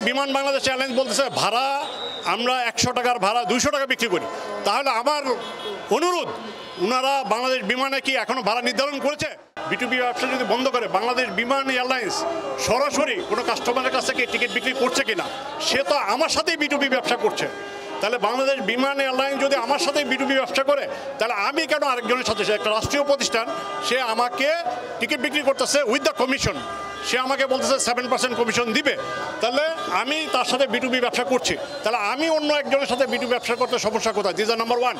বিমান বাংলাদেশ এয়ারলাইন্স বলতেছে ভাড়া আমরা 100 টাকার ভাড়া 200 টাকা বিক্রি করি, তাহলে আমার অনুরোধ, ওনারা বাংলাদেশ বিমানে কি এখনো ভাড়া নির্ধারণ করেছে? বিটুবি ব্যবসা যদি বন্ধ করে বাংলাদেশ বিমান এয়ারলাইন্স সরাসরি কোনো কাস্টমারের কাছ থেকে টিকিট বিক্রি করছে কিনা, সে তো আমার সাথেই বিটুবি ব্যবসা করছে। তাহলে বাংলাদেশ বিমান এয়ারলাইন্স যদি আমার সাথে বিটুবি ব্যবসা করে, তাহলে আমি কেন আরেকজনের সাথে, একটা রাষ্ট্রীয় প্রতিষ্ঠান, সে আমাকে টিকিট বিক্রি করতেছে উইথ দ্য কমিশন, সে আমাকে বলতেছে 7% কমিশন দিবে, তাহলে আমি তার সাথে বিটুবি ব্যবসা করছি, তাহলে আমি অন্য একজনের সাথে বিটুবি ব্যবসা করতে সমস্যা কোথায়? This are number 1।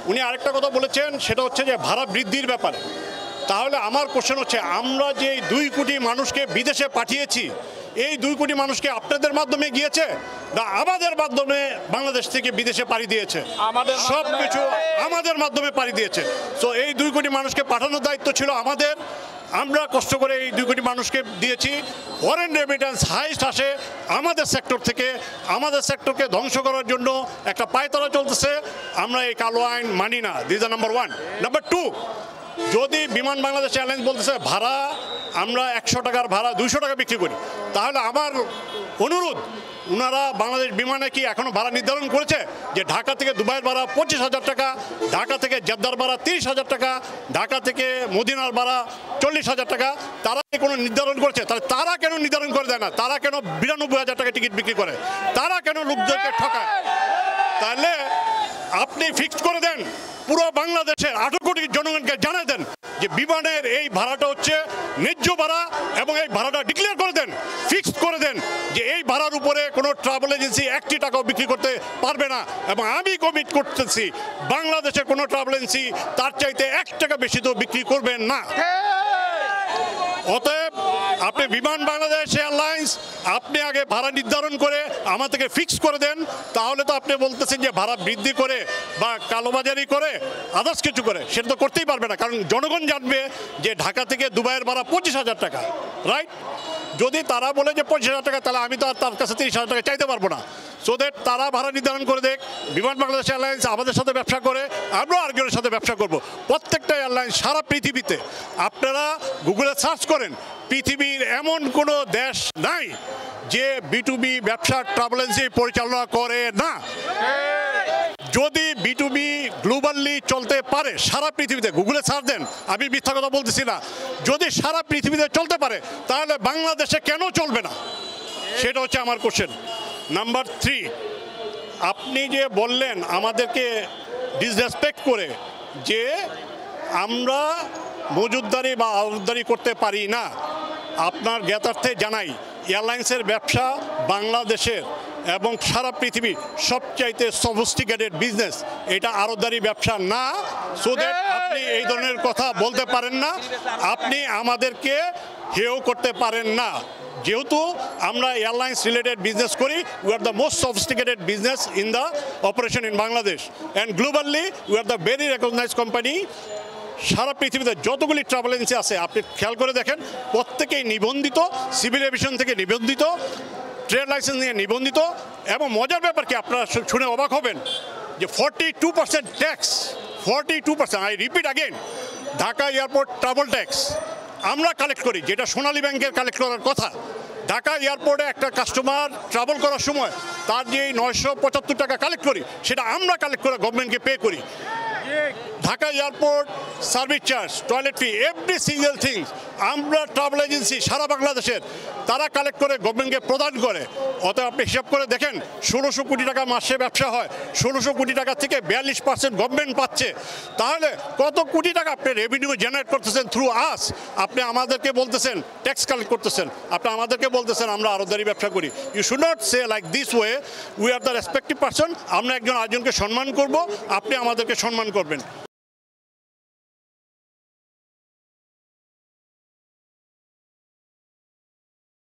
উনি আরেকটা কথা বলেছেন, সেটা হচ্ছে যে ভাড়া বৃদ্ধির ব্যাপারে। তাহলে আমার কোশ্চেন হচ্ছে, আমরা যে 2 কোটি মানুষকে বিদেশে পাঠিয়েছি, এই 2 কোটি মানুষকে আপনাদের মাধ্যমে গিয়েছে না আমাদের মাধ্যমে বাংলাদেশ থেকে বিদেশে পাড়ি দিয়েছে? সব কিছু আমাদের মাধ্যমে পাড়ি দিয়েছে। সো এই 2 কোটি মানুষকে পাঠানোর দায়িত্ব ছিল আমাদের। আমরা কষ্ট করে এই 2 কোটি মানুষকে দিয়েছি। ফরেন রেমিটেন্স হাইস্ট আসে আমাদের সেক্টর থেকে। আমাদের সেক্টরকে ধ্বংস করার জন্য একটা পায়তারা চলতেছে। আমরা এই কালো আইন মানি না। This are number 1। নাম্বার 2, যদি বিমান বাংলাদেশ এয়ারলাইন্স বলতেছে ভাড়া আমরা 100 টাকার ভাড়া 200 টাকা বিক্রি করি, তাহলে আমার অনুরোধ, ওনারা বাংলাদেশ বিমানে কি এখনো ভাড়া নির্ধারণ করেছে যে ঢাকা থেকে দুবাইয়ের ভাড়া 25,000 টাকা, ঢাকা থেকে জেদ্দার ভাড়া 30,000 টাকা, ঢাকা থেকে মদিনার ভাড়া 40,000 টাকা? তারা কোনো নির্ধারণ করেছে? তাহলে তারা কেন নির্ধারণ করে দেয় না? তারা কেন 92,000 টাকা টিকিট বিক্রি করে? তারা কেন লোকদেরকে ঠকায়? তাহলে আপনি ফিক্সড করে দেন, পুরো বাংলাদেশের 18 কোটি জনগণকে জানিয়ে দেন যে বিমানের এই ভাড়াটা হচ্ছে ন্যায্য ভাড়া, এবং এই ভাড়াটা ডিক্লেয়ার করে দেন, ফিক্সড করে দেন যে এই ভাড়ার উপরে কোনো ট্রাভেল এজেন্সি 1 টাকাও বিক্রি করতে পারবে না। এবং আমি কমিট করতেছি, বাংলাদেশের কোনো ট্রাভেল এজেন্সি তার চাইতে 1 টাকা বেশি তো বিক্রি করবেন না। অতএব আপনি বিমান বাংলাদেশ এয়ারলাইন্স, আপনি আগে ভাড়া নির্ধারণ করে আমাদেরকে ফিক্স করে দেন, তাহলে তো আপনি বলতেছেন যে ভাড়া বৃদ্ধি করে বা কালোবাজারি করে আদার্স কিছু করে, সেটা তো করতেই পারবে না। কারণ জনগণ জানবে যে ঢাকা থেকে দুবাইয়ের ভাড়া 25,000 টাকা, রাইট? যদি তারা বলে যে 25,000 টাকা, তাহলে আমি তো আর তার কাছে 30,000 টাকা চাইতে পারবো না। সো দ্যাট তারা ভাড়া নির্ধারণ করে দেখ, বিমান বাংলাদেশ এয়ারলাইন্স আমাদের সাথে ব্যবসা করে, আমরা আরেকজনের সাথে ব্যবসা করব। প্রত্যেকটা এয়ারলাইন্স সারা পৃথিবীতে, আপনারা গুগলে সার্চ করেন, পৃথিবীর এমন কোনো দেশ নাই যে বিটুবি ব্যবসা ট্রাভেল এজেন্সি পরিচালনা করে না। যদি বিটুবি গ্লোবালি চলতে পারে সারা পৃথিবীতে, গুগলে সার্চ দেন, আমি মিথ্যা কথা বলতেছি না, যদি সারা পৃথিবীতে চলতে পারে, তাহলে বাংলাদেশে কেন চলবে না? সেটা হচ্ছে আমার কোশ্চেন। নাম্বার 3, আপনি যে বললেন আমাদেরকে ডিসরেসপেক্ট করে যে আমরা মজুতদারি বা আউটদারি করতে পারি না, আপনার জ্ঞাতার্থে জানাই, এয়ারলাইন্সের ব্যবসা বাংলাদেশের এবং সারা পৃথিবীর সবচাইতে সফিস্টিকেটেড বিজনেস, এটা আড়তদারি ব্যবসা না। সো দ্যাট আপনি এই ধরনের কথা বলতে পারেন না, আপনি আমাদেরকে হেয় করতে পারেন না। যেহেতু আমরা এয়ারলাইন্স রিলেটেড বিজনেস করি, we are the most sophisticated business in the operation in Bangladesh and globally we are the very recognised company. সারা পৃথিবীতে যতগুলি ট্রাভেল এজেন্সি আছে আপনি খেয়াল করে দেখেন, প্রত্যেকেই নিবন্ধিত, সিভিল এভিয়েশন থেকে নিবন্ধিত, ট্রেড লাইসেন্স নিয়ে নিবন্ধিত। এবং মজার ব্যাপার কি, আপনারা শুনে অবাক হবেন যে 42% tax, 42%, I repeat again, Dhaka airport travel tax আমরা কালেক্ট করি, যেটা সোনালী ব্যাংকের কালেক্ট করার কথা। ঢাকা এয়ারপোর্টে একটা কাস্টমার ট্রাভেল করার সময় তার যে 975 টাকা কালেক্ট করি, সেটা আমরা কালেক্ট করে গভর্নমেন্টকে পে করি। Dhaka airport service charge, toilet fee, every single things আমরা ট্রাভেল এজেন্সি সারা বাংলাদেশের তারা কালেক্ট করে গভর্নমেন্টকে প্রদান করে। অতএব আপনি হিসাব করে দেখেন, 1600 কোটি টাকা মাসে ব্যবসা হয়, 1600 কোটি টাকা থেকে 42% গভর্নমেন্ট পাচ্ছে। তাহলে কত কোটি টাকা আপনি রেভিনিউ জেনারেট করতেছেন থ্রু আস। আপনি আমাদেরকে বলতেছেন ট্যাক্স কালেক্ট করতেছেন, আপনি আমাদেরকে বলতেছেন আমরা আড়তদারি ব্যবসা করি। You should not say like this way. We are the respective person. আমরা একজন আরেকজনকে সম্মান করব, আপনি আমাদেরকে সম্মান করবেন।